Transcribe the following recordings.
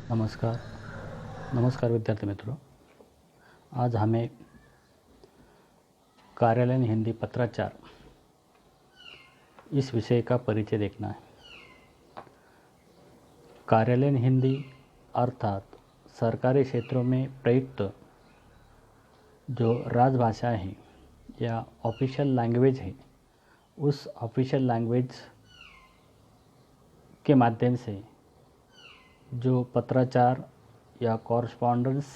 नमस्कार नमस्कार विद्यार्थी मित्रों। आज हमें कार्यालयीन हिंदी पत्राचार इस विषय का परिचय देखना है। कार्यालयीन हिंदी अर्थात सरकारी क्षेत्रों में प्रयुक्त जो राजभाषा है या ऑफिशियल लैंग्वेज है, उस ऑफिशियल लैंग्वेज के माध्यम से जो पत्राचार या कॉरस्पॉन्डेंस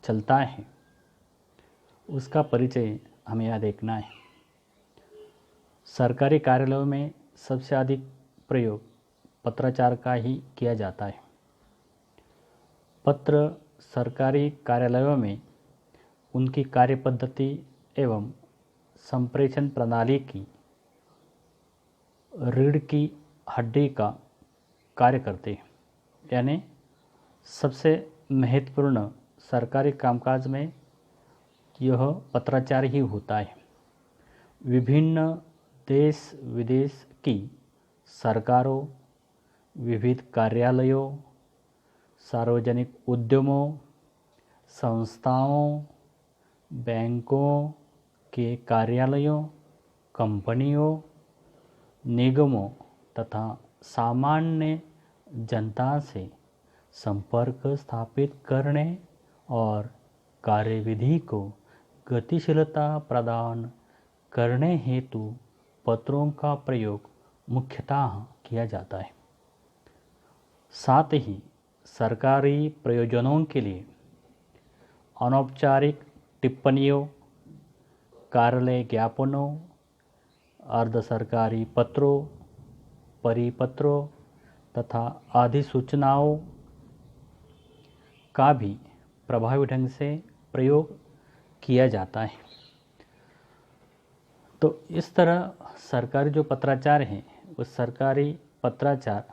चलता है उसका परिचय हमें यहाँ देखना है। सरकारी कार्यालयों में सबसे अधिक प्रयोग पत्राचार का ही किया जाता है। पत्र सरकारी कार्यालयों में उनकी कार्यपद्धति एवं संप्रेषण प्रणाली की रीढ़ की हड्डी का कार्य करते हैं। यानी सबसे महत्वपूर्ण सरकारी कामकाज में यह पत्राचार ही होता है। विभिन्न देश विदेश की सरकारों, विविध कार्यालयों, सार्वजनिक उद्यमों, संस्थाओं, बैंकों के कार्यालयों, कंपनियों, निगमों तथा सामान्य जनता से संपर्क स्थापित करने और कार्यविधि को गतिशीलता प्रदान करने हेतु पत्रों का प्रयोग मुख्यतः किया जाता है। साथ ही सरकारी प्रयोजनों के लिए अनौपचारिक टिप्पणियों, कार्यालय ज्ञापनों, अर्ध सरकारी पत्रों, परिपत्रों तथा अधिसूचनाओं का भी प्रभावी ढंग से प्रयोग किया जाता है। तो इस तरह सरकारी जो पत्राचार हैं, उस सरकारी पत्राचार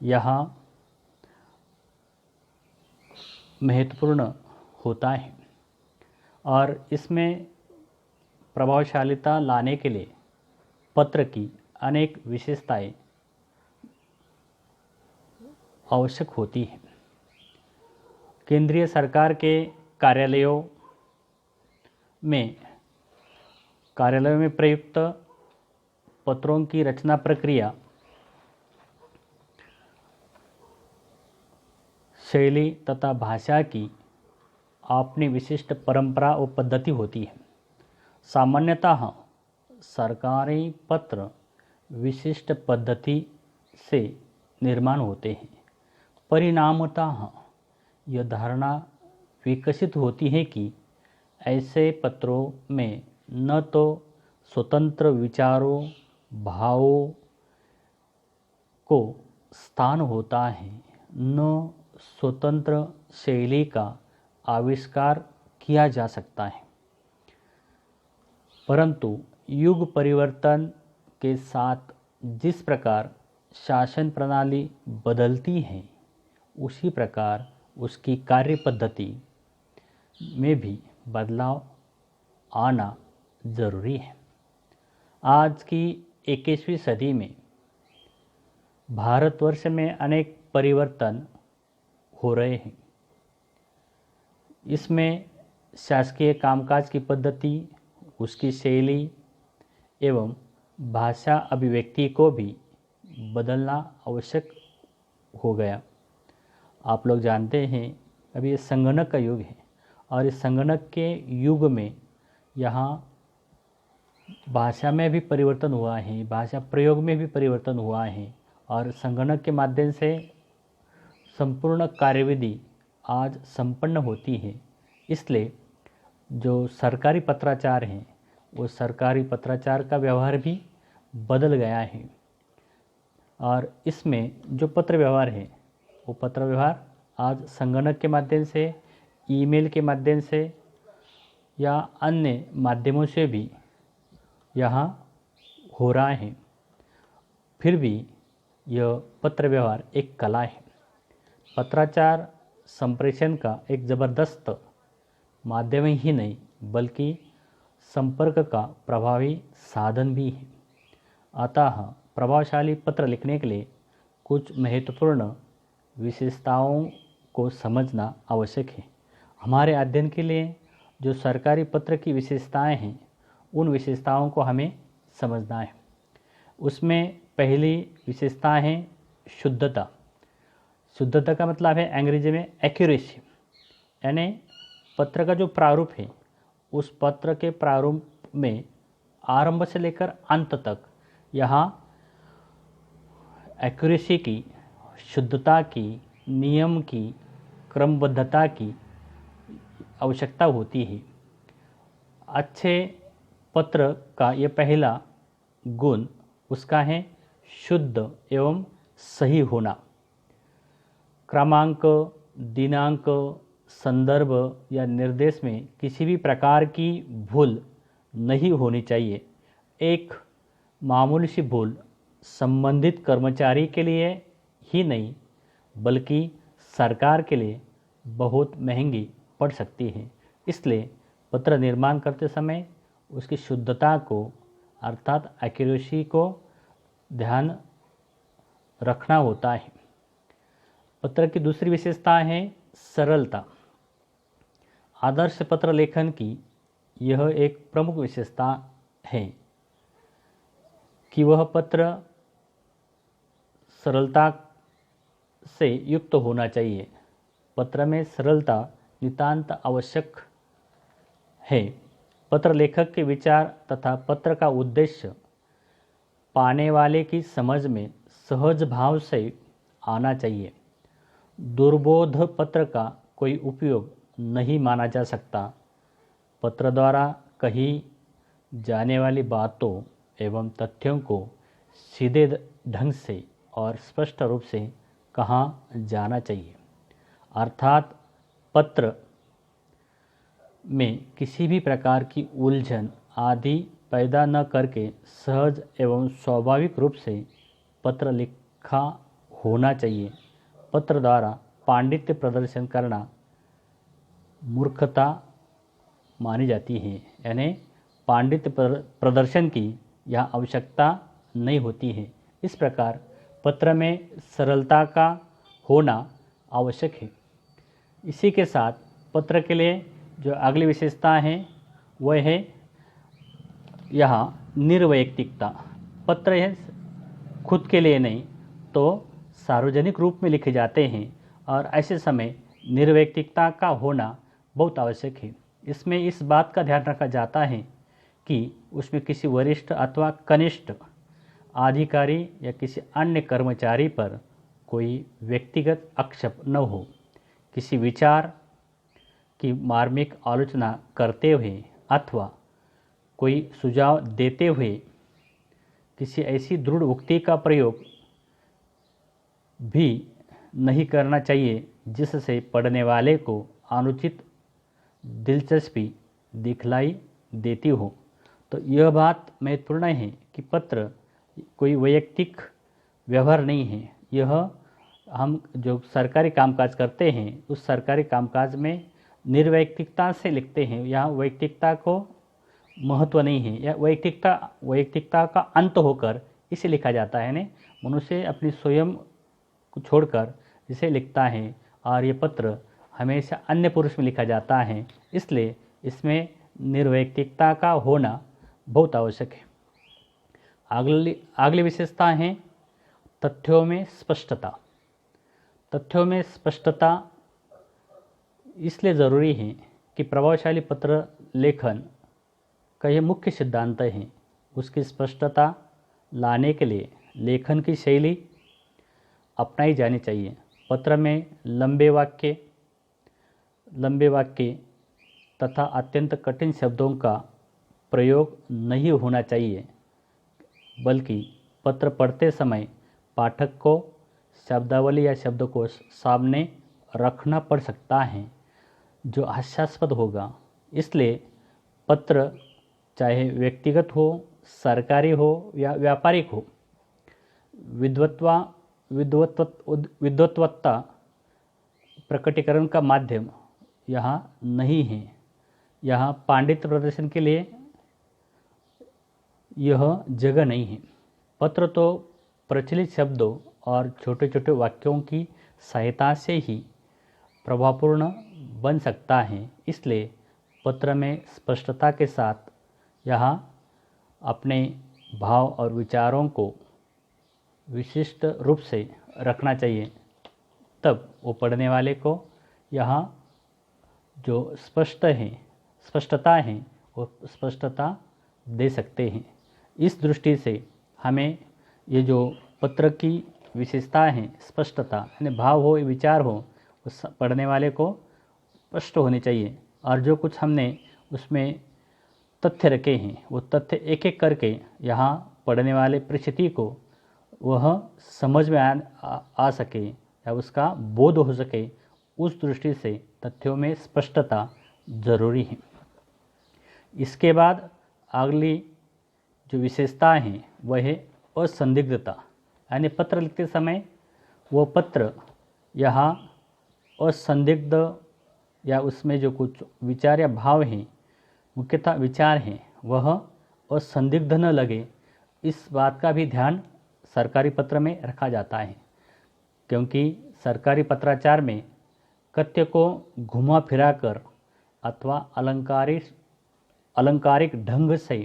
यहाँ महत्वपूर्ण होता है और इसमें प्रभावशालीता लाने के लिए पत्र की अनेक विशेषताएं आवश्यक होती है। केंद्रीय सरकार के कार्यालयों में प्रयुक्त पत्रों की रचना प्रक्रिया, शैली तथा भाषा की अपनी विशिष्ट परंपरा और पद्धति होती है। सामान्यतः सरकारी पत्र विशिष्ट पद्धति से निर्माण होते हैं। परिणामतः यह धारणा विकसित होती है कि ऐसे पत्रों में न तो स्वतंत्र विचारों, भावों को स्थान होता है, न स्वतंत्र शैली का आविष्कार किया जा सकता है, परंतु युग परिवर्तन के साथ जिस प्रकार शासन प्रणाली बदलती है, उसी प्रकार उसकी कार्य पद्धति में भी बदलाव आना जरूरी है। आज की 21वीं सदी में भारतवर्ष में अनेक परिवर्तन हो रहे हैं। इसमें शासकीय कामकाज की पद्धति, उसकी शैली एवं भाषा अभिव्यक्ति को भी बदलना आवश्यक हो गया। आप लोग जानते हैं अभी ये संगणक का युग है और इस संगणक के युग में यहाँ भाषा में भी परिवर्तन हुआ है, भाषा प्रयोग में भी परिवर्तन हुआ है और संगणक के माध्यम से संपूर्ण कार्यविधि आज संपन्न होती है। इसलिए जो सरकारी पत्राचार हैं, वो सरकारी पत्राचार का व्यवहार भी बदल गया है और इसमें जो पत्र व्यवहार है, वो पत्र व्यवहार आज संगणक के माध्यम से, ईमेल के माध्यम से या अन्य माध्यमों से भी यहाँ हो रहा है। फिर भी यह पत्र व्यवहार एक कला है। पत्राचार संप्रेषण का एक ज़बरदस्त माध्यम ही नहीं बल्कि संपर्क का प्रभावी साधन भी है। अतः प्रभावशाली पत्र लिखने के लिए कुछ महत्वपूर्ण विशेषताओं को समझना आवश्यक है। हमारे अध्ययन के लिए जो सरकारी पत्र की विशेषताएं हैं, उन विशेषताओं को हमें समझना है। उसमें पहली विशेषता है शुद्धता। शुद्धता का मतलब है अंग्रेजी में एक्यूरेसी, यानी पत्र का जो प्रारूप है, उस पत्र के प्रारूप में आरंभ से लेकर अंत तक यहाँ एक्यूरेसी की, शुद्धता की, नियम की, क्रमबद्धता की आवश्यकता होती है। अच्छे पत्र का ये पहला गुण उसका है शुद्ध एवं सही होना। क्रमांक, दिनांक, संदर्भ या निर्देश में किसी भी प्रकार की भूल नहीं होनी चाहिए। एक मामूली सी भूल संबंधित कर्मचारी के लिए ही नहीं बल्कि सरकार के लिए बहुत महंगी पड़ सकती है। इसलिए पत्र निर्माण करते समय उसकी शुद्धता को अर्थात एक्यूरेसी को ध्यान रखना होता है। पत्र की दूसरी विशेषता है सरलता। आदर्श पत्र लेखन की यह एक प्रमुख विशेषता है कि वह पत्र सरलता से युक्त होना चाहिए। पत्र में सरलता नितांत आवश्यक है। पत्र लेखक के विचार तथा पत्र का उद्देश्य पाने वाले की समझ में सहज भाव से आना चाहिए। दुर्बोध पत्र का कोई उपयोग नहीं माना जा सकता। पत्र द्वारा कही जाने वाली बातों एवं तथ्यों को सीधे ढंग से और स्पष्ट रूप से कहा जाना चाहिए। अर्थात पत्र में किसी भी प्रकार की उलझन आदि पैदा न करके सहज एवं स्वाभाविक रूप से पत्र लिखा होना चाहिए। पत्र द्वारा पांडित्य प्रदर्शन करना मूर्खता मानी जाती है, यानी पांडित्य प्रदर्शन की यहाँ आवश्यकता नहीं होती है। इस प्रकार पत्र में सरलता का होना आवश्यक है। इसी के साथ पत्र के लिए जो अगली विशेषता है वह है यहाँ निर्वैयक्तिकता। पत्र है खुद के लिए नहीं तो सार्वजनिक रूप में लिखे जाते हैं और ऐसे समय निर्वैयक्तिकता का होना बहुत आवश्यक है। इसमें इस बात का ध्यान रखा जाता है कि उसमें किसी वरिष्ठ अथवा कनिष्ठ अधिकारी या किसी अन्य कर्मचारी पर कोई व्यक्तिगत आक्षेप न हो। किसी विचार की मार्मिक आलोचना करते हुए अथवा कोई सुझाव देते हुए किसी ऐसी दृढ़ उक्ति का प्रयोग भी नहीं करना चाहिए जिससे पढ़ने वाले को अनुचित दिलचस्पी दिखलाई देती हो। तो यह बात महत्वपूर्ण है कि पत्र कोई वैयक्तिक व्यवहार नहीं है। यह हम जो सरकारी कामकाज करते हैं उस सरकारी कामकाज में निर्वैयक्तिकता से लिखते हैं। यहाँ वैयक्तिकता को महत्व नहीं है या वैयक्तिकता का अंत होकर इसे लिखा जाता है। यानी मनुष्य अपनी स्वयं को छोड़कर इसे लिखता है और ये पत्र हमेशा अन्य पुरुष में लिखा जाता है। इसलिए इसमें निर्वैयक्तिकता का होना बहुत आवश्यक है। अगली विशेषता है तथ्यों में स्पष्टता। तथ्यों में स्पष्टता इसलिए ज़रूरी है कि प्रभावशाली पत्र लेखन का यह मुख्य सिद्धांत है। उसकी स्पष्टता लाने के लिए लेखन की शैली अपनाई जानी चाहिए। पत्र में लंबे वाक्य तथा अत्यंत कठिन शब्दों का प्रयोग नहीं होना चाहिए, बल्कि पत्र पढ़ते समय पाठक को शब्दावली या शब्दकोश सामने रखना पड़ सकता है जो हास्यास्पद होगा। इसलिए पत्र चाहे व्यक्तिगत हो, सरकारी हो या व्यापारिक हो, विद्वत्ता प्रकटीकरण का माध्यम यहाँ नहीं है। यहाँ पांडित्य प्रदर्शन के लिए यह जगह नहीं है। पत्र तो प्रचलित शब्दों और छोटे छोटे वाक्यों की सहायता से ही प्रभावपूर्ण बन सकता है। इसलिए पत्र में स्पष्टता के साथ यहाँ अपने भाव और विचारों को विशिष्ट रूप से रखना चाहिए, तब वो पढ़ने वाले को यहाँ जो स्पष्टता है वो स्पष्टता दे सकते हैं। इस दृष्टि से हमें ये जो पत्र की विशेषता है, स्पष्टता यानी भाव हो विचार हो, उस पढ़ने वाले को स्पष्ट होने चाहिए। और जो कुछ हमने उसमें तथ्य रखे हैं वो तथ्य एक एक करके यहाँ पढ़ने वाले परिस्थिति को वह समझ में आ सके या उसका बोध हो सके, उस दृष्टि से तथ्यों में स्पष्टता जरूरी है। इसके बाद अगली जो विशेषता है वह है असंदिग्धता, यानी पत्र लिखते समय वो पत्र यहाँ असंदिग्ध या उसमें जो कुछ विचार या भाव हैं, मुख्यतः विचार हैं, वह असंदिग्ध न लगे, इस बात का भी ध्यान सरकारी पत्र में रखा जाता है। क्योंकि सरकारी पत्राचार में कथ्य को घुमा फिरा कर अथवा अलंकारिक ढंग से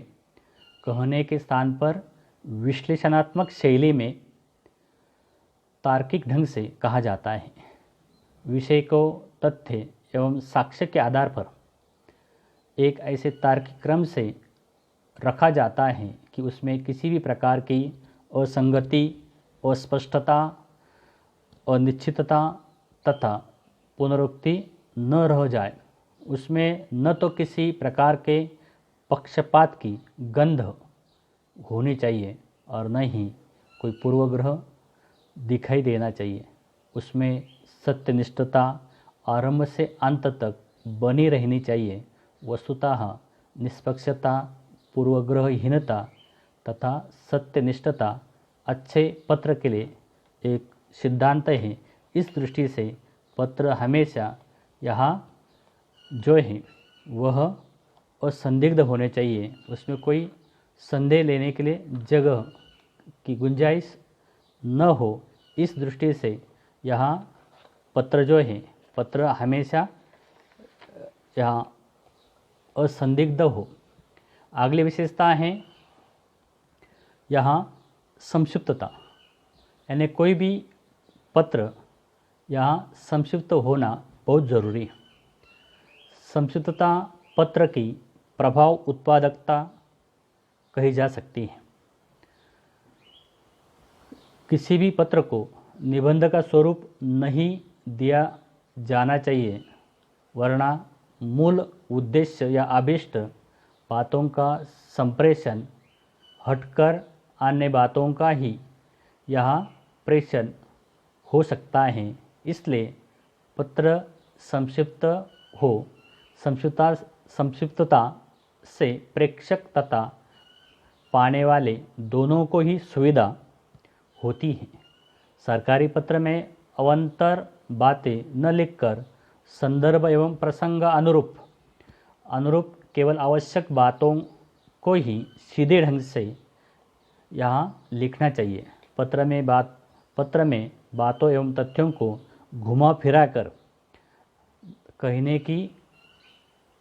कहने के स्थान पर विश्लेषणात्मक शैली में तार्किक ढंग से कहा जाता है। विषय को तथ्य एवं साक्ष्य के आधार पर एक ऐसे तार्किक क्रम से रखा जाता है कि उसमें किसी भी प्रकार की असंगति, अस्पष्टता, अनिश्चितता तथा पुनरुक्ति न रह जाए। उसमें न तो किसी प्रकार के पक्षपात की गंध होनी चाहिए और न ही कोई पूर्वग्रह दिखाई देना चाहिए। उसमें सत्यनिष्ठता आरंभ से अंत तक बनी रहनी चाहिए। वस्तुतः निष्पक्षता, पूर्वग्रहहीनता तथा सत्यनिष्ठता अच्छे पत्र के लिए एक सिद्धांत है। इस दृष्टि से पत्र हमेशा यहाँ जो है वह असंदिग्ध होने चाहिए, उसमें कोई संदेह लेने के लिए जगह की गुंजाइश न हो। इस दृष्टि से यहाँ पत्र जो है, पत्र हमेशा यहाँ असंदिग्ध हो। अगली विशेषता है यहाँ संक्षिप्तता, यानी कोई भी पत्र यहाँ संक्षिप्त होना बहुत ज़रूरी है। संक्षिप्तता पत्र की प्रभाव उत्पादकता कही जा सकती है। किसी भी पत्र को निबंध का स्वरूप नहीं दिया जाना चाहिए, वरना मूल उद्देश्य या अभीष्ट बातों का संप्रेषण हटकर अन्य बातों का ही यहाँ प्रेषण हो सकता है। इसलिए पत्र संक्षिप्त हो। संक्षिप्तता से प्रेषक तथा पाने वाले दोनों को ही सुविधा होती है। सरकारी पत्र में अवंतर बातें न लिखकर संदर्भ एवं प्रसंग अनुरूप केवल आवश्यक बातों को ही सीधे ढंग से यहाँ लिखना चाहिए। पत्र में बातों एवं तथ्यों को घुमा फिरा कर कहने की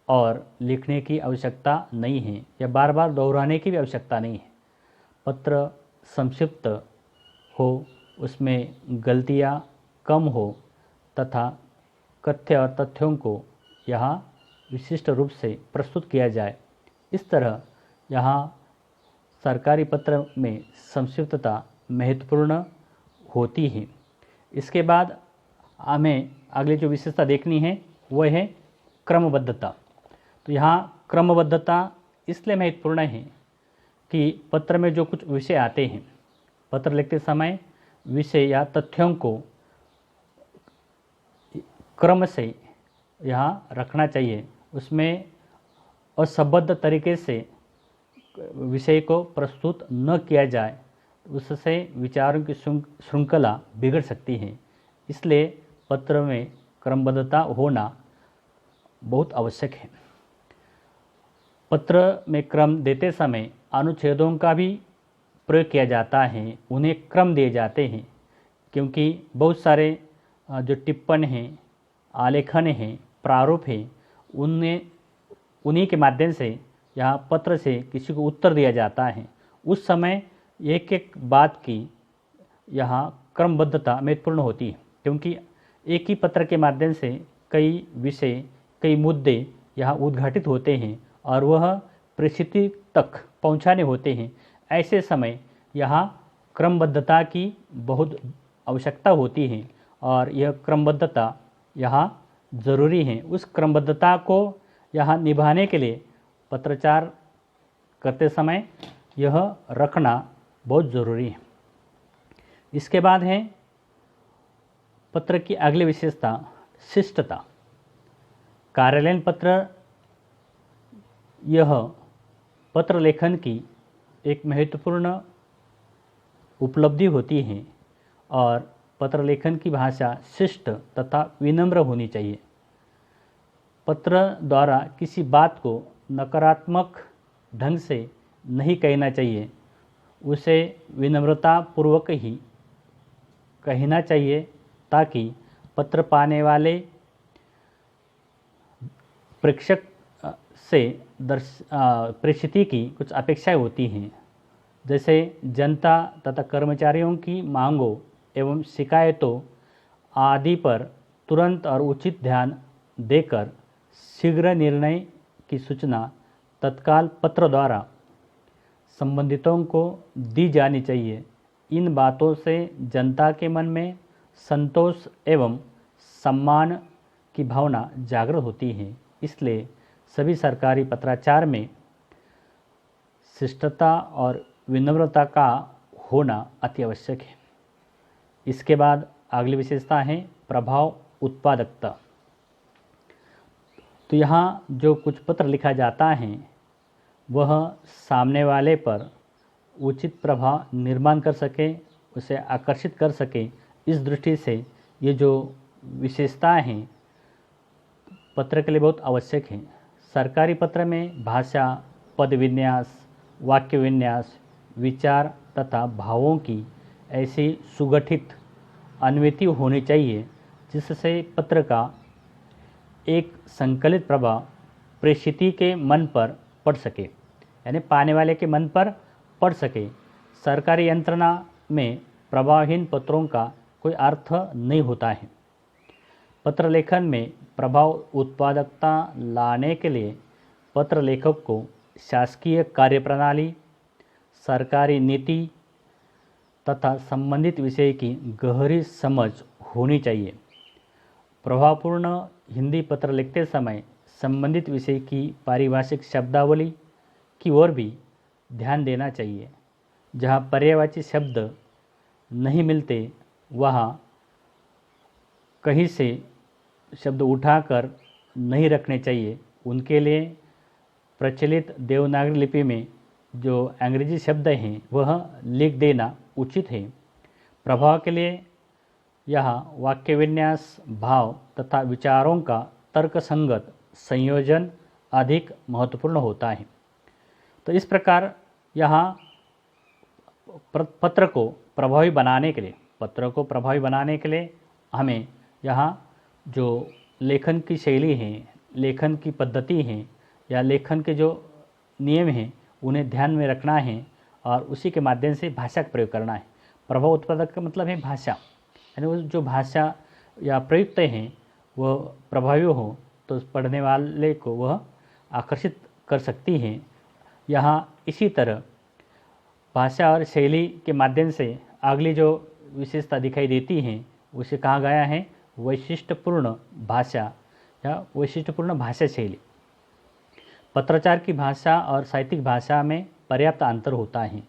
और लिखने की आवश्यकता नहीं है या बार बार दोहराने की भी आवश्यकता नहीं है। पत्र संक्षिप्त हो, उसमें गलतियाँ कम हो तथा कथ्य और तथ्यों को यहाँ विशिष्ट रूप से प्रस्तुत किया जाए। इस तरह यहाँ सरकारी पत्र में संक्षिप्तता महत्वपूर्ण होती है। इसके बाद हमें अगली जो विशेषता देखनी है वह है क्रमबद्धता। तो यहाँ क्रमबद्धता इसलिए महत्वपूर्ण है कि पत्र में जो कुछ विषय आते हैं, पत्र लिखते समय विषय या तथ्यों को क्रम से यहाँ रखना चाहिए। उसमें असंबद्ध तरीके से विषय को प्रस्तुत न किया जाए, उससे विचारों की श्रृंखला बिगड़ सकती है। इसलिए पत्र में क्रमबद्धता होना बहुत आवश्यक है। पत्र में क्रम देते समय अनुच्छेदों का भी प्रयोग किया जाता है, उन्हें क्रम दिए जाते हैं, क्योंकि बहुत सारे जो टिप्पण हैं आलेखन हैं, प्रारूप है, उन्हीं के माध्यम से यहाँ पत्र से किसी को उत्तर दिया जाता है। उस समय एक एक बात की यहाँ क्रमबद्धता महत्वपूर्ण होती है, क्योंकि एक ही पत्र के माध्यम से कई विषय, कई मुद्दे यहाँ उद्घाटित होते हैं और वह परिस्थिति तक पहुँचाने होते हैं। ऐसे समय यहाँ क्रमबद्धता की बहुत आवश्यकता होती है और यह क्रमबद्धता यहाँ ज़रूरी है। उस क्रमबद्धता को यहाँ निभाने के लिए पत्राचार करते समय यह रखना बहुत ज़रूरी है। इसके बाद है पत्र की अगली विशेषता शिष्टता। कार्यालयीन पत्र यह पत्र लेखन की एक महत्वपूर्ण उपलब्धि होती है और पत्र लेखन की भाषा शिष्ट तथा विनम्र होनी चाहिए। पत्र द्वारा किसी बात को नकारात्मक ढंग से नहीं कहना चाहिए, उसे विनम्रता पूर्वक ही कहना चाहिए, ताकि पत्र पाने वाले प्रेक्षक से परिस्थिति की कुछ अपेक्षाएं होती हैं, जैसे जनता तथा कर्मचारियों की मांगों एवं शिकायतों आदि पर तुरंत और उचित ध्यान देकर शीघ्र निर्णय की सूचना तत्काल पत्र द्वारा संबंधितों को दी जानी चाहिए। इन बातों से जनता के मन में संतोष एवं सम्मान की भावना जागृत होती है। इसलिए सभी सरकारी पत्राचार में शिष्टता और विनम्रता का होना अति आवश्यक है। इसके बाद अगली विशेषता है प्रभाव उत्पादकता। तो यहाँ जो कुछ पत्र लिखा जाता है वह सामने वाले पर उचित प्रभाव निर्माण कर सके, उसे आकर्षित कर सके। इस दृष्टि से ये जो विशेषताएं हैं पत्र के लिए बहुत आवश्यक है। सरकारी पत्र में भाषा, पद विन्यास, वाक्य विन्यास, विचार तथा भावों की ऐसी सुगठित अनुवृत्ति होनी चाहिए जिससे पत्र का एक संकलित प्रभाव प्रेषिती के मन पर पड़ सके, यानी पाने वाले के मन पर पड़ सके। सरकारी यंत्रणा में प्रभावहीन पत्रों का कोई अर्थ नहीं होता है। पत्र लेखन में प्रभाव उत्पादकता लाने के लिए पत्र लेखक को शासकीय कार्यप्रणाली, सरकारी नीति तथा संबंधित विषय की गहरी समझ होनी चाहिए। प्रभावपूर्ण हिंदी पत्र लिखते समय संबंधित विषय की पारिभाषिक शब्दावली की ओर भी ध्यान देना चाहिए। जहाँ पर्यायवाची शब्द नहीं मिलते वहाँ कहीं से शब्द उठाकर नहीं रखने चाहिए। उनके लिए प्रचलित देवनागरी लिपि में जो अंग्रेजी शब्द हैं वह लिख देना उचित है। प्रभाव के लिए यहाँ वाक्य विन्यास, भाव तथा विचारों का तर्कसंगत संयोजन अधिक महत्वपूर्ण होता है। तो इस प्रकार यहाँ पत्र को प्रभावी बनाने के लिए हमें यहाँ जो लेखन की शैली है, लेखन की पद्धति है या लेखन के जो नियम हैं उन्हें ध्यान में रखना है और उसी के माध्यम से भाषा का प्रयोग करना है। प्रभाव उत्पादक का मतलब है भाषा, यानी वो जो भाषा या प्रयुक्त हैं वह प्रभावी हो तो पढ़ने वाले को वह आकर्षित कर सकती हैं। यहाँ इसी तरह भाषा और शैली के माध्यम से अगली जो विशेषता दिखाई देती है उसे कहा गया है वैशिष्ट्यपूर्ण भाषा या वैशिष्ट्यपूर्ण भाषा शैली। पत्राचार की भाषा और साहित्यिक भाषा में पर्याप्त अंतर होता है।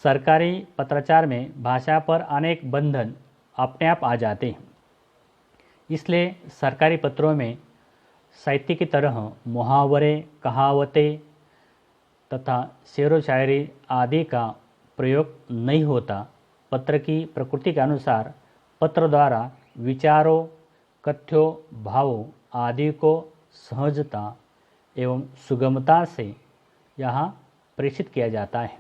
सरकारी पत्राचार में भाषा पर अनेक बंधन अपने आप आ जाते हैं। इसलिए सरकारी पत्रों में साहित्य की तरह मुहावरे, कहावतें तथा शेरो शायरी आदि का प्रयोग नहीं होता। पत्र की प्रकृति के अनुसार पत्र द्वारा विचारों, कथ्यों, भावों आदि को सहजता एवं सुगमता से यहाँ प्रेषित किया जाता है।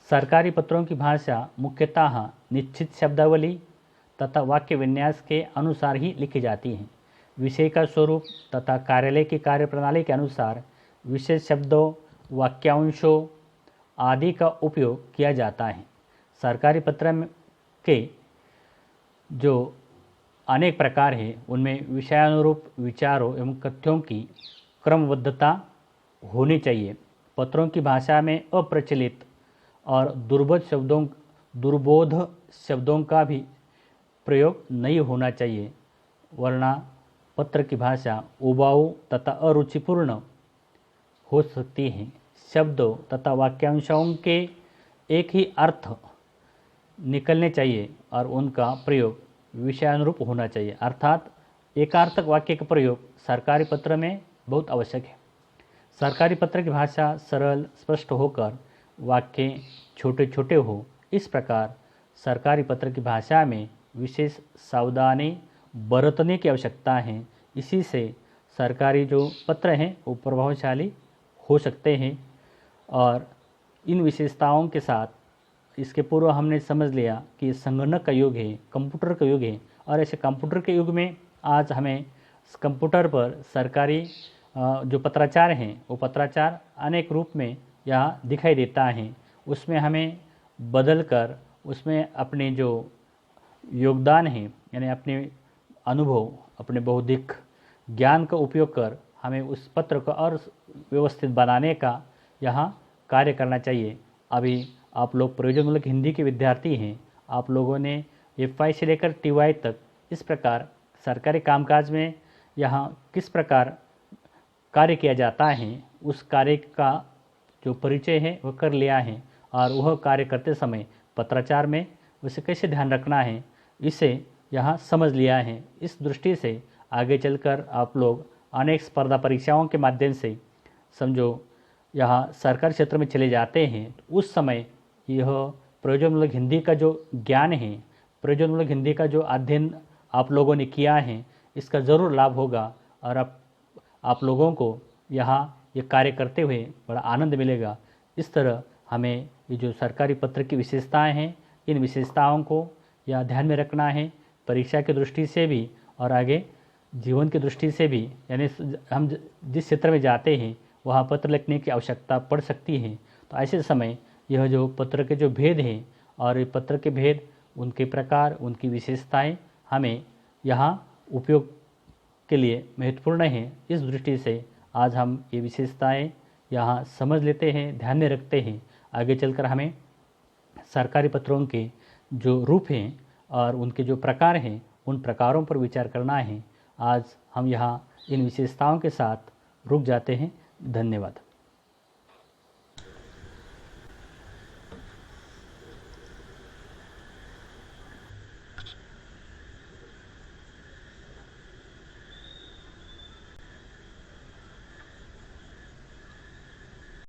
सरकारी पत्रों की भाषा मुख्यतः निश्चित शब्दावली तथा वाक्य विन्यास के अनुसार ही लिखी जाती है। विषय का स्वरूप तथा कार्यालय की कार्यप्रणाली के अनुसार विशेष शब्दों, वाक्यांशों आदि का उपयोग किया जाता है। सरकारी पत्र के जो अनेक प्रकार हैं उनमें विषयानुरूप विचारों एवं कथ्यों की क्रमबद्धता होनी चाहिए। पत्रों की भाषा में अप्रचलित और दुर्बोध शब्दों का भी प्रयोग नहीं होना चाहिए, वरना पत्र की भाषा उबाऊ तथा अरुचिपूर्ण हो सकती है। शब्दों तथा वाक्यांशों के एक ही अर्थ निकलने चाहिए और उनका प्रयोग विषयानुरूप होना चाहिए, अर्थात एकार्थक वाक्य का प्रयोग सरकारी पत्र में बहुत आवश्यक है। सरकारी पत्र की भाषा सरल स्पष्ट होकर वाक्य छोटे छोटे हो, इस प्रकार सरकारी पत्र की भाषा में विशेष सावधानी बरतने की आवश्यकता है। इसी से सरकारी जो पत्र हैं वो प्रभावशाली हो सकते हैं। और इन विशेषताओं के साथ इसके पूर्व हमने समझ लिया कि संगणक का युग है, कंप्यूटर का युग है, और ऐसे कंप्यूटर के युग में आज हमें कंप्यूटर पर सरकारी जो पत्राचार हैं वो पत्राचार अनेक रूप में यहाँ दिखाई देता है। उसमें हमें बदल कर उसमें अपने जो योगदान है यानी अपने अनुभव, अपने बौद्धिक ज्ञान का उपयोग कर हमें उस पत्र को और व्यवस्थित बनाने का यहाँ कार्य करना चाहिए। अभी आप लोग प्रयोजनमूलक हिंदी के विद्यार्थी हैं, आप लोगों ने FY से लेकर TY तक इस प्रकार सरकारी कामकाज में यहाँ किस प्रकार कार्य किया जाता है उस कार्य का जो परिचय है वह कर लिया है, और वह कार्य करते समय पत्राचार में उसे कैसे ध्यान रखना है इसे यहाँ समझ लिया है। इस दृष्टि से आगे चलकर आप लोग अनेक स्पर्धा परीक्षाओं के माध्यम से समझो यहाँ सरकारी क्षेत्र में चले जाते हैं, उस समय यह प्रयोजनमूलक हिंदी का जो ज्ञान है, प्रयोजनमूलक हिंदी का जो अध्ययन आप लोगों ने किया है, इसका ज़रूर लाभ होगा और आप लोगों को यहाँ ये कार्य करते हुए बड़ा आनंद मिलेगा। इस तरह हमें ये जो सरकारी पत्र की विशेषताएं हैं, इन विशेषताओं को या ध्यान में रखना है, परीक्षा की दृष्टि से भी और आगे जीवन की दृष्टि से भी। यानी हम जिस क्षेत्र में जाते हैं वहाँ पत्र लिखने की आवश्यकता पड़ सकती है, तो ऐसे समय यह जो पत्र के जो भेद हैं और ये पत्र के भेद, उनके प्रकार, उनकी विशेषताएं हमें यहाँ उपयोग के लिए महत्वपूर्ण हैं। इस दृष्टि से आज हम ये विशेषताएं यहाँ समझ लेते हैं, ध्यान में रखते हैं। आगे चलकर हमें सरकारी पत्रों के जो रूप हैं और उनके जो प्रकार हैं उन प्रकारों पर विचार करना है। आज हम यहाँ इन विशेषताओं के साथ रुक जाते हैं। धन्यवाद।